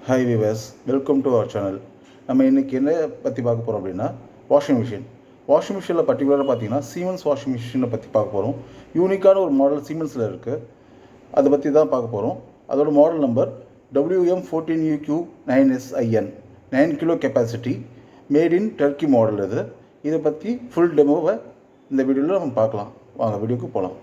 Hi viewers, welcome to our channel. நம்ம இன்னைக்கு என்ன பற்றி பார்க்க போகிறோம் அப்படின்னா வாஷிங் மிஷினில் பர்டிகுலராக பார்த்தீங்கன்னா Siemens வாஷிங் மிஷினை பற்றி பார்க்க போகிறோம். யூனிக்கான ஒரு மாடல் Siemensல இருக்குது, அதை பற்றி தான் பார்க்க போகிறோம். அதோட model number WM14UQ9SIN, 9 kilo capacity, made in Turkey model. இதை பற்றி ஃபுல் டெமோவை இந்த வீடியோவில் நம்ம பார்க்கலாம். வாங்க வீடியோக்கு போகலாம்.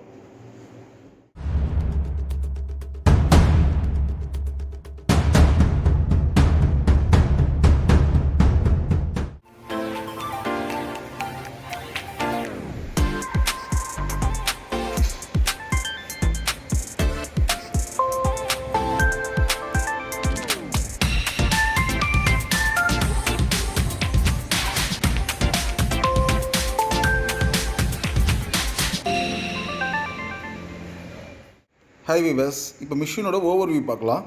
ஹை விவர்ஸ், இப்போ மிஷினோட ஓவர்வியூ பார்க்கலாம்.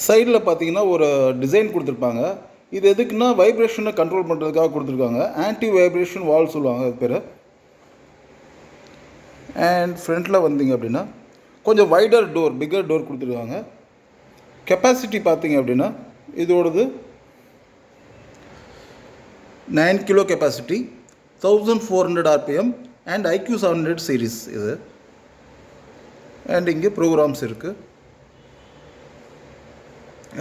சைடில் பார்த்தீங்கன்னா ஒரு டிசைன் கொடுத்துருப்பாங்க. இது எதுக்குன்னா வைப்ரேஷனை கண்ட்ரோல் பண்ணுறதுக்காக கொடுத்துருக்காங்க. ஆன்டி வைப்ரேஷன் வால் சொல்லுவாங்க அது பேர். அண்ட் ஃப்ரண்ட்டில் வந்தீங்க அப்படின்னா கொஞ்சம் வைடர் டோர், பிக்கர் டோர் கொடுத்துருக்காங்க. கெப்பாசிட்டி பார்த்தீங்க அப்படின்னா இதோடது 9 kilo capacity, 1400 RPM and IQ700 series இது. அண்ட் இங்கே ப்ரோக்ராம்ஸ் இருக்குது.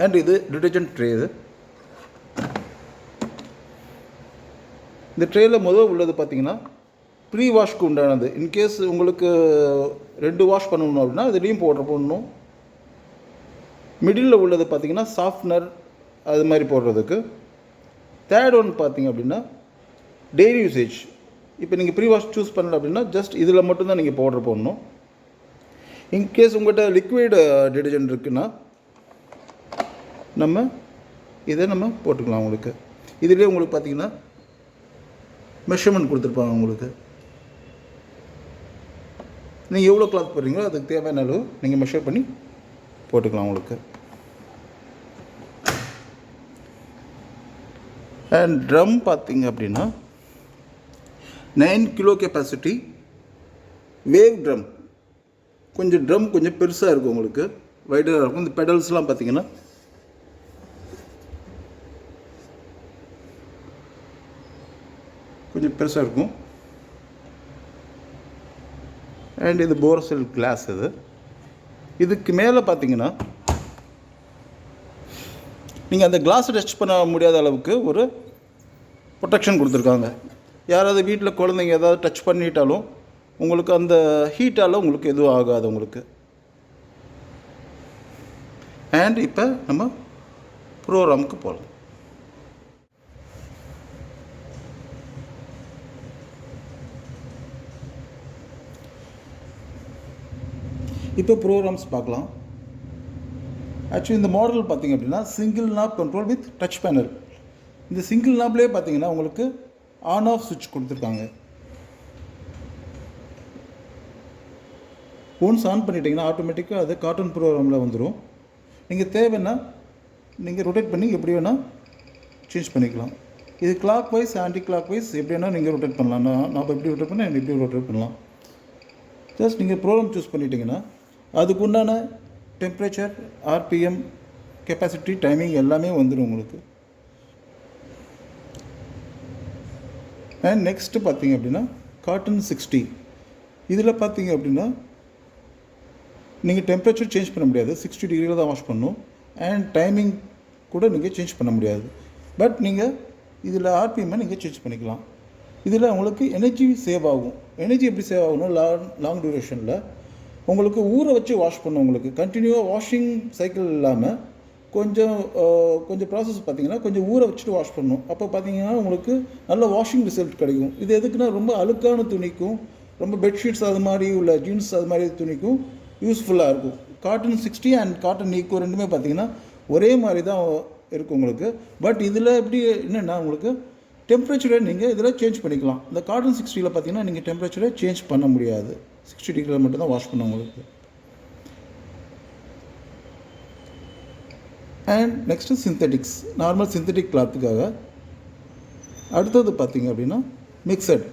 அண்ட் இது டிட்டர்ஜென்ட் ட்ரே. இந்த ட்ரேயில் முதல் உள்ளது பார்த்தீங்கன்னா ப்ரீ வாஷ்க்கு உண்டானது. இன்கேஸ் உங்களுக்கு 2 வாஷ் பண்ணணும் அப்படின்னா இதுலேயும் போடணும். மிடில் உள்ளது பார்த்தீங்கன்னா சாஃப்ட்னர் அது மாதிரி போடுறதுக்கு. தேர்ட் ஒன் பார்த்தீங்க அப்படின்னா டெய்லி யூசேஜ். இப்போ நீங்கள் ப்ரீ வாஷ் சூஸ் பண்ணல அப்படின்னா ஜஸ்ட் இதில் மட்டும்தான் நீங்கள் பவுடர் போடணும். இன்கேஸ் உங்கள்கிட்ட லிக்விட் டிட்டர்ஜென்ட் இருக்குன்னா இதை நம்ம போட்டுக்கலாம். உங்களுக்கு இதுலேயே உங்களுக்கு பார்த்தீங்கன்னா மெஷர்மெண்ட் கொடுத்துருப்பாங்க. உங்களுக்கு நீங்கள் எவ்வளோ கிளாத் போடுறீங்களோ அதுக்கு தேவையான அளவு நீங்கள் மெஷர் பண்ணி போட்டுக்கலாம். உங்களுக்கு அண்ட் ட்ரம் பார்த்தீங்க அப்படின்னா 9 கிலோ கெப்பாசிட்டி வேவ் ட்ரம். கொஞ்சம் பெருசாக இருக்கும், உங்களுக்கு வைடராக இருக்கும். இந்த பெடல்ஸ்லாம் பார்த்தீங்கன்னா கொஞ்சம் பெருசாக இருக்கும். அண்ட் இது போரோசில் கிளாஸ். இதுக்கு மேலே பார்த்தீங்கன்னா நீங்கள் அந்த கிளாஸை டச் பண்ண முடியாத அளவுக்கு ஒரு ப்ரொடெக்ஷன் கொடுத்துருக்காங்க. யாராவது வீட்டில் குழந்தைங்க ஏதாவது டச் பண்ணிட்டாலும் உங்களுக்கு அந்த ஹீட்டால் உங்களுக்கு எதுவும் ஆகாது உங்களுக்கு. அண்ட் இப்போ நம்ம ப்ரோக்ராமுக்கு போகலாம். இப்போ ப்ரோக்ராம்ஸ் பார்க்கலாம். ஆக்சுவலி இந்த மாடல் பார்த்திங்க அப்படின்னா single knob control with touch panel. இந்த சிங்கிள் நாப்லேயே பார்த்தீங்கன்னா உங்களுக்கு ஆன் ஆஃப் சுவிட்ச் கொடுத்துருக்காங்க. ஒன்ஸ் ஆன் பண்ணிட்டீங்கன்னா ஆட்டோமேட்டிக்காக அது கார்ட்டூன் ப்ரோக்ராமில் வந்துடும். நீங்கள் தேவைன்னா நீங்கள் ரொட்டேட் பண்ணி எப்படி வேணால் சேஞ்ச் பண்ணிக்கலாம். இது clockwise anti clockwise எப்படி வேணால் நீங்கள் ரொட்டேட் பண்ணலாம். நான் எப்படி ரொட்டேட் பண்ணால் எப்படி ரொட்டேட் பண்ணலாம். ஜஸ்ட் நீங்கள் ப்ரோக்ராம் சூஸ் பண்ணிட்டீங்கன்னா அதுக்கு உண்டான டெம்பரேச்சர், RPM, கெப்பாசிட்டி, டைமிங் எல்லாமே வந்துடும் உங்களுக்கு. அண்ட் நெக்ஸ்ட்டு பார்த்தீங்க அப்படின்னா காட்டன் 60. இதில் பார்த்தீங்க அப்படின்னா நீங்கள் டெம்பரேச்சர் சேஞ்ச் பண்ண முடியாது, 60 டிகிரியில் தான் வாஷ் பண்ணணும். அண்ட் டைமிங் கூட நீங்கள் சேஞ்ச் பண்ண முடியாது. பட் நீங்கள் இதில் RPM நீங்கள் சேஞ்ச் பண்ணிக்கலாம். இதில் உங்களுக்கு எனர்ஜி சேவ் ஆகும். எனர்ஜி எப்படி சேவ் ஆகணும்? லாங் டியூரேஷனில் உங்களுக்கு ஊற வச்சு வாஷ் பண்ணணும். உங்களுக்கு கண்டினியூவாக வாஷிங் சைக்கிள் இல்லாமல் கொஞ்சம் ப்ராசஸ் பார்த்திங்கன்னா கொஞ்சம் ஊற வச்சுட்டு வாஷ் பண்ணணும். அப்போ பார்த்தீங்கன்னா உங்களுக்கு நல்ல வாஷிங் ரிசல்ட் கிடைக்கும். இது எதுக்குன்னா ரொம்ப அழுக்கான துணிக்கும், ரொம்ப பெட்ஷீட்ஸ் அது மாதிரி உள்ள ஜீன்ஸ் அது மாதிரி துணிக்கும் யூஸ்ஃபுல்லாக இருக்கும். காட்டன் 60 அண்ட் காட்டன் ஈக்கோ ரெண்டுமே பார்த்திங்கன்னா ஒரே மாதிரி தான் இருக்கும் உங்களுக்கு. பட் இதில் எப்படி என்னென்னா உங்களுக்கு டெம்பரேச்சரை நீங்கள் இதில் சேஞ்ச் பண்ணிக்கலாம். இந்த காட்டன் 60ல் பார்த்தீங்கன்னா நீங்கள் டெம்பரேச்சரை சேஞ்ச் பண்ண முடியாது. 60 டிகிரியில் மட்டும்தான் வாஷ் பண்ண உங்களுக்கு. And next synthetics, normal synthetic கிளாத்துக்காக. அடுத்தது பார்த்திங்க அப்படின்னா மிக்சட்.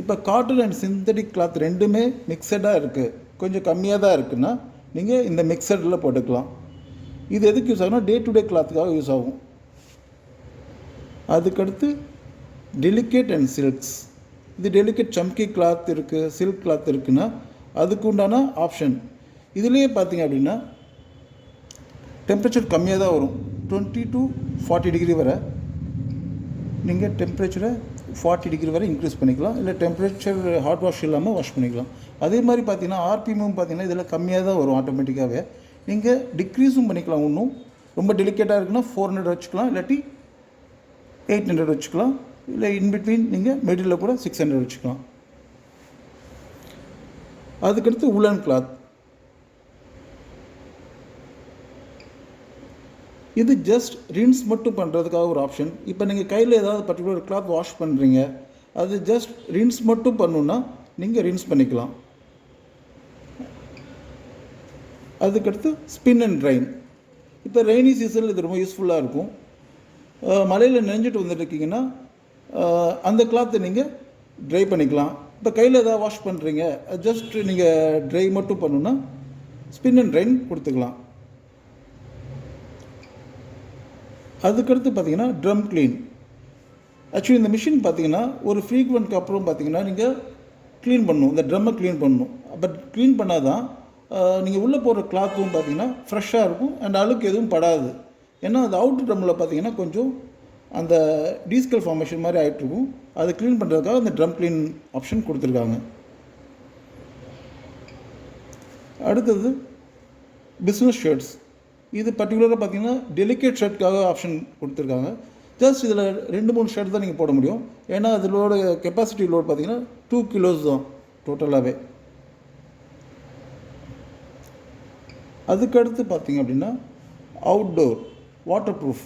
இப்போ காட்டன் அண்ட் சிந்தட்டிக் கிளாத் ரெண்டுமே மிக்சடாக இருக்குது, கொஞ்சம் கம்மியாக தான் இருக்குன்னா நீங்கள் இந்த மிக்சரில் போட்டுக்கலாம். இது எதுக்கு யூஸ் ஆகும்னா டே டு டே கிளாத்துக்காக யூஸ் ஆகும். அதுக்கடுத்து டெலிகேட் அண்ட் சில்க்ஸ். இது டெலிகேட் சம்கி கிளாத் இருக்குது, சில்க் கிளாத் இருக்குன்னா அதுக்கு உண்டான ஆப்ஷன். இதுலேயே பார்த்தீங்க அப்படின்னா டெம்பரேச்சர் கம்மியாக தான் வரும். 20 to 40 டிகிரி வரை நீங்கள் டெம்பரேச்சரை 40 டிகிரி வரை இன்க்ரீஸ் பண்ணிக்கலாம். இல்லை டெம்பரேச்சர் ஹாட் வாஷ் இல்லாமல் வாஷ் பண்ணிக்கலாம். அதே மாதிரி பார்த்தீங்கன்னா ஆர்பிஎம்மும் பார்த்தீங்கன்னா இதில் கம்மியாக தான் வரும் ஆட்டோமேட்டிக்காகவே. நீங்கள் டிக்ரீஸும் பண்ணிக்கலாம். இன்னும் ரொம்ப டெலிகேட்டாக இருக்குன்னா 400 வச்சுக்கலாம், இல்லாட்டி 800 வச்சுக்கலாம், இல்லை இன்பிட்வீன் நீங்கள் மிடில் கூட 600 வச்சுக்கலாம். அதுக்கடுத்து உலன் கிளாத். இது ஜஸ்ட் ரின்ஸ் மட்டும் பண்ணுறதுக்காக ஒரு ஆப்ஷன். இப்போ நீங்கள் கையில் ஏதாவது பர்டிகுலர் கிளாத் வாஷ் பண்ணுறீங்க, அது ஜஸ்ட் ரின்ஸ் மட்டும் பண்ணணுன்னா நீங்கள் ரின்ஸ் பண்ணிக்கலாம். அதுக்கடுத்து ஸ்பின் அண்ட் ட்ரைன். இப்போ ரெய்னி சீசனில் இது ரொம்ப யூஸ்ஃபுல்லாக இருக்கும். மழையில் நனைஞ்சிட்டு வந்துட்டுருக்கீங்கன்னா அந்த கிளாத்தை நீங்கள் ட்ரை பண்ணிக்கலாம். இப்போ கையில் ஏதாவது வாஷ் பண்ணுறீங்க, ஜஸ்ட் நீங்கள் ட்ரை மட்டும் பண்ணணுன்னா ஸ்பின் அண்ட் ட்ரைன் கொடுத்துக்கலாம். அதுக்கடுத்து பார்த்தீங்கன்னா ட்ரம் க்ளீன். ஆக்சுவலி இந்த மிஷின் பார்த்தீங்கன்னா ஒரு ஃப்ரீக்வெண்ட்க்கு அப்புறம் பார்த்தீங்கன்னா நீங்கள் க்ளீன் பண்ணணும், இந்த ட்ரம்மை க்ளீன் பண்ணணும். பட் க்ளீன் பண்ணால் தான் நீங்கள் உள்ளே போடுற கிளாத்தும் பார்த்தீங்கன்னா ஃப்ரெஷ்ஷாக இருக்கும் அண்ட் அழுக்கு எதுவும் படாது. ஏன்னா அது அவுட் ட்ரம்மில் பார்த்தீங்கன்னா கொஞ்சம் அந்த டீஸ்கல் ஃபார்மேஷன் மாதிரி ஆகிட்ருக்கும். அதை க்ளீன் பண்ணுறதுக்காக அந்த ட்ரம் க்ளீன் ஆப்ஷன் கொடுத்துருக்காங்க. அடுத்தது பிஸ்னஸ் ஷர்ட்ஸ். இது பர்டிகுலராக பார்த்தீங்கன்னா டெலிகேட் ஷர்ட்காக ஆப்ஷன் கொடுத்துருக்காங்க. ஜஸ்ட் இதில் 2-3 ஷர்ட் தான் நீங்கள் போட முடியும். ஏன்னா அதிலோட கெப்பாசிட்டி லோட் பார்த்தீங்கன்னா 2 கிலோஸ் தான் டோட்டலாகவே. அதுக்கடுத்து பார்த்தீங்க அப்படின்னா அவுட்டோர் வாட்டர் ப்ரூஃப்.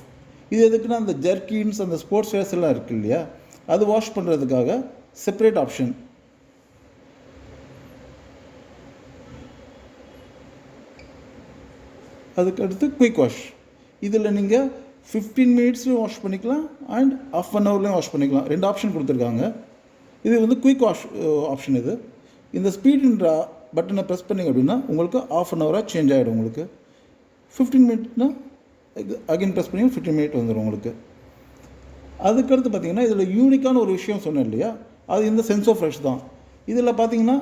இது எதுக்குன்னா அந்த ஜர்க்கின்ஸ் அந்த ஸ்போர்ட்ஸ் வேர்ஸ் எல்லாம் இருக்குது இல்லையா, அது வாஷ் பண்ணுறதுக்காக செப்பரேட் ஆப்ஷன். அதுக்கடுத்து குயிக் வாஷ். இதில் நீங்கள் 15 மினிட்ஸ்லையும் வாஷ் பண்ணிக்கலாம் அண்ட் ½ அன் ஹவர்லையும் வாஷ் பண்ணிக்கலாம். 2 ஆப்ஷன் கொடுத்துருக்காங்க. இது வந்து குயிக் வாஷ் ஆப்ஷன். இது இந்த ஸ்பீடுன்ற பட்டனை ப்ரெஸ் பண்ணிங்க அப்படின்னா உங்களுக்கு ½ அன் ஹவராக சேஞ்ச் ஆகிடும். உங்களுக்கு 15 மினிட்னா அகைன் ப்ரெஸ் பண்ணி 15 மினிட் வந்துடும் உங்களுக்கு. அதுக்கடுத்து பார்த்தீங்கன்னா இதில் யூனிக்கான ஒரு விஷயம் சொன்னேன் இல்லையா, அது இந்த சென்சோ ஃப்ரெஷ் தான். இதில் பார்த்தீங்கன்னா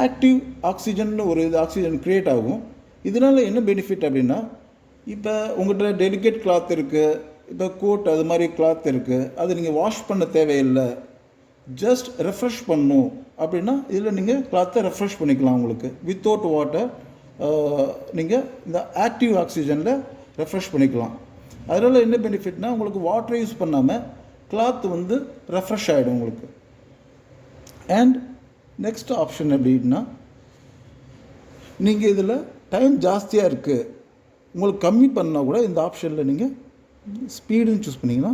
ஆக்டிவ் ஆக்சிஜன் ஒரு இது ஆக்சிஜன் க்ரியேட் ஆகும். இதனால் என்ன பெனிஃபிட் அப்படின்னா, இப்போ உங்கள்கிட்ட டெலிகேட் கிளாத் இருக்குது, இப்போ கோட் அது மாதிரி கிளாத் இருக்குது, அது நீங்கள் வாஷ் பண்ண தேவையில்லை, ஜஸ்ட் ரெஃப்ரெஷ் பண்ணணும் அப்படின்னா இதில் நீங்கள் கிளாத்தை ரெஃப்ரெஷ் பண்ணிக்கலாம். உங்களுக்கு வித்தவுட் வாட்டர் நீங்கள் இந்த ஆக்டிவ் ஆக்சிஜனில் ரெஃப்ரெஷ் பண்ணிக்கலாம். அதனால் என்ன பெனிஃபிட்னால் உங்களுக்கு வாட்டரை யூஸ் பண்ணாமல் கிளாத் வந்து ரெஃப்ரெஷ் ஆகிடும் உங்களுக்கு. அண்ட் நெக்ஸ்ட் ஆப்ஷன் எப்படின்னா, நீங்கள் இதில் டைம் ஜாஸ்தியாக இருக்குது உங்களுக்கு கம்மி பண்ணால் கூட இந்த ஆப்ஷனில் நீங்கள் ஸ்பீடுன்னு சூஸ் பண்ணிங்கன்னா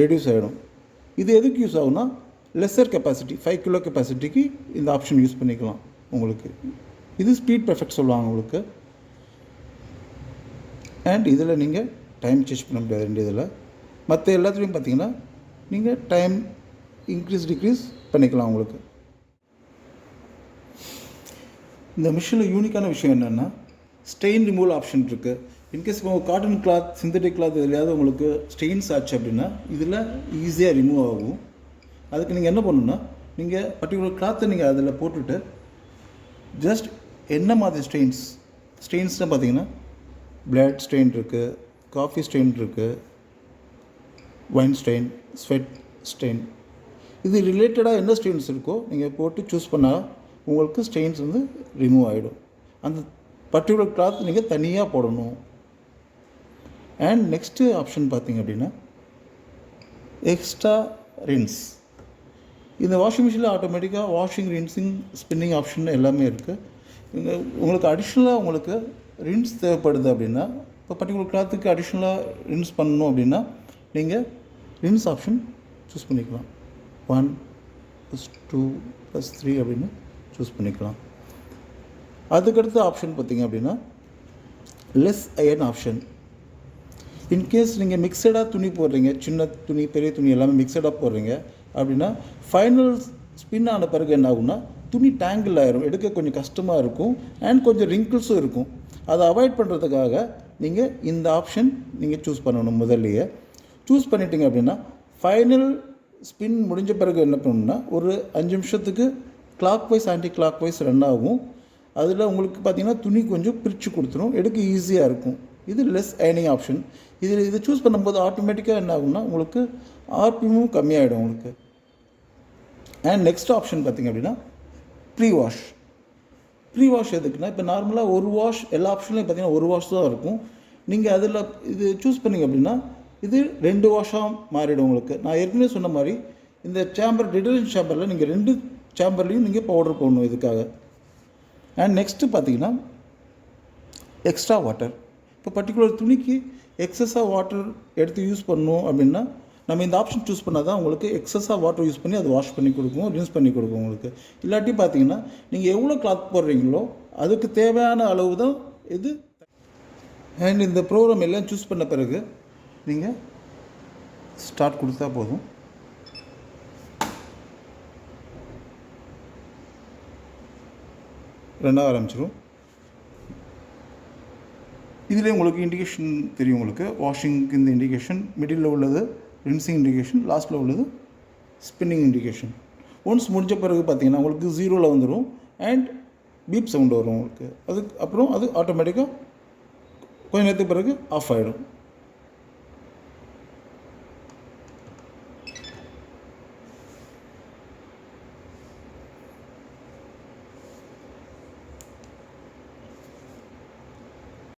ரெடியூஸ் ஆகிடும். இது எதுக்கு யூஸ் ஆகும்னா லெஸ்ஸர் கெப்பாசிட்டி 5 கிலோ கெப்பாசிட்டிக்கு இந்த ஆப்ஷன் யூஸ் பண்ணிக்கலாம் உங்களுக்கு. இது ஸ்பீட் பெர்ஃபெக்ட் சொல்லுவாங்க உங்களுக்கு. அண்ட் இதில் நீங்கள் டைம் சேஞ்ச் பண்ண முடியாது. ரெண்டு இதில் மற்ற எல்லாத்துலேயும் பார்த்தீங்கன்னா நீங்கள் டைம் இன்க்ரீஸ் டிக்ரீஸ் பண்ணிக்கலாம் உங்களுக்கு. இந்த மிஷினில் யூனிக்கான விஷயம் என்னென்னா ஸ்டெயின் ரிமூவல் ஆப்ஷன் இருக்குது. இன்கேஸ் இப்போ காட்டன் கிளாத் சிந்தட்டிக் கிளாத் எதுலையாவது உங்களுக்கு ஸ்டெயின்ஸ் ஆச்சு அப்படின்னா இதில் ஈஸியாக ரிமூவ் ஆகும். அதுக்கு நீங்கள் என்ன பண்ணணுன்னா, நீங்கள் பர்டிகுலர் கிளாத்தை நீங்கள் அதில் போட்டுட்டு ஜஸ்ட் என்ன மாதிரி ஸ்டெயின்ஸ்னால் பார்த்தீங்கன்னா பிளட் ஸ்டெயின் இருக்குது, காஃபி ஸ்டெயின் இருக்குது, வைன் ஸ்டெயின், ஸ்வெட் ஸ்டெயின், இது ரிலேட்டடாக என்ன ஸ்டெயின்ஸ் இருக்கோ நீங்கள் போட்டு சூஸ் பண்ணால் உங்களுக்கு ஸ்டெயின்ஸ் வந்து ரிமூவ் ஆகிடும். அந்த பர்டிகுலர் கிளாத் நீங்கள் தனியாக போடணும். அண்ட் நெக்ஸ்ட்டு ஆப்ஷன் பார்த்தீங்க அப்படின்னா எக்ஸ்ட்ரா ரின்ஸ். இந்த வாஷிங் மிஷினில் ஆட்டோமேட்டிக்காக வாஷிங், ரின்ஸிங், ஸ்பின்னிங் ஆப்ஷன் எல்லாமே இருக்குது. உங்களுக்கு அடிஷ்னலாக உங்களுக்கு ரின்ஸ் தேவைப்படுது அப்படின்னா, இப்போ பர்டிகுலர் கிளாத்துக்கு அடிஷ்னலாக ரின்ஸ் பண்ணணும் அப்படின்னா நீங்கள் ரின்ஸ் ஆப்ஷன் சூஸ் பண்ணிக்கலாம். 1 + 2 + 3 அப்படின்னு சூஸ் பண்ணிக்கலாம். அதுக்கடுத்த ஆப்ஷன் பார்த்திங்க அப்படின்னா லெஸ் அயர்ன் ஆப்ஷன். இன்கேஸ் நீங்கள் மிக்சடாக துணி போடுறீங்க, சின்ன துணி பெரிய துணி எல்லாமே மிக்சடாக போடுறீங்க அப்படின்னா ஃபைனல் ஸ்பின் ஆன பிறகு என்ன ஆகும்னா துணி டேங்கிள் ஆயிரும், எடுக்க கொஞ்சம் கஷ்டமாக இருக்கும் அண்ட் கொஞ்சம் ரிங்கிள்ஸும் இருக்கும். அதை அவாய்ட் பண்ணுறதுக்காக நீங்கள் இந்த ஆப்ஷன் நீங்கள் சூஸ் பண்ணணும். முதல்லையே சூஸ் பண்ணிட்டீங்க அப்படின்னா ஃபைனல் ஸ்பின் முடிஞ்ச பிறகு என்ன பண்ணணும்னா ஒரு 5 நிமிஷத்துக்கு clockwise anti clockwise run ஆகும். அதில் உங்களுக்கு பார்த்திங்கன்னா துணி கொஞ்சம் பிரித்து கொடுத்துரும், எடுக்க ஈஸியாக இருக்கும். இது லெஸ் ஏர்னிங் ஆப்ஷன். இதை சூஸ் பண்ணும்போது ஆட்டோமேட்டிக்காக என்ன ஆகும்னா உங்களுக்கு ஆர்பிஎம்மும் கம்மியாகிடும் உங்களுக்கு. அண்ட் நெக்ஸ்ட் ஆப்ஷன் பார்த்திங்க அப்படின்னா ப்ரீ வாஷ். ப்ரீ வாஷ் எதுக்குன்னா இப்போ நார்மலாக ஒரு வாஷ் எல்லா ஆப்ஷன்லையும் பார்த்திங்கன்னா ஒரு வாஷ் தான் இருக்கும். நீங்கள் அதில் இது சூஸ் பண்ணிங்க அப்படின்னா இது 2 வாஷாக மாறிடும் உங்களுக்கு. நான் ஏற்கனவே சொன்ன மாதிரி இந்த சேம்பர் டிடர்ஜென்ட் சேம்பரில் நீங்கள் 2 சேம்பர்லேயும் நீங்கள் பவுடர் போடணும் இதுக்காக. அண்ட் நெக்ஸ்ட்டு பார்த்தீங்கன்னா எக்ஸ்ட்ரா வாட்டர். இப்போ பர்டிகுலர் துணிக்கு எக்ஸஸாக வாட்டர் எடுத்து யூஸ் பண்ணணும் அப்படின்னா நம்ம இந்த ஆப்ஷன் சூஸ் பண்ணால் தான் உங்களுக்கு எக்ஸஸாக வாட்டர் யூஸ் பண்ணி அது வாஷ் பண்ணி கொடுக்கும், ரின்ஸ் பண்ணி கொடுக்கும் உங்களுக்கு. இல்லாட்டி பார்த்தீங்கன்னா நீங்கள் எவ்வளோ கிளாத் போடுறீங்களோ அதுக்கு தேவையான அளவு தான் இது. அண்ட் இந்த ப்ரோக்ராம் எல்லாம் சூஸ் பண்ண பிறகு நீங்கள் ஸ்டார்ட் கொடுத்தா போதும். ரெண்டாக ஆரம்பிச்சிடும். இதில் உங்களுக்கு இண்டிகேஷன் தெரியும். உங்களுக்கு வாஷிங்க்கு இந்த இண்டிகேஷன், மிடில் உள்ளது ரின்சிங் இண்டிகேஷன், லாஸ்ட்டில் உள்ளது ஸ்பின்னிங் இண்டிகேஷன். ஒன்ஸ் முடிஞ்ச பிறகு பார்த்தீங்கன்னா உங்களுக்கு 0ல் வந்துடும் அண்ட் பீப் சவுண்டு வரும் உங்களுக்கு. அதுக்கு அப்புறம் அது ஆட்டோமேட்டிக்காக கொஞ்ச நேரத்துக்கு பிறகு ஆஃப் ஆகிடும்.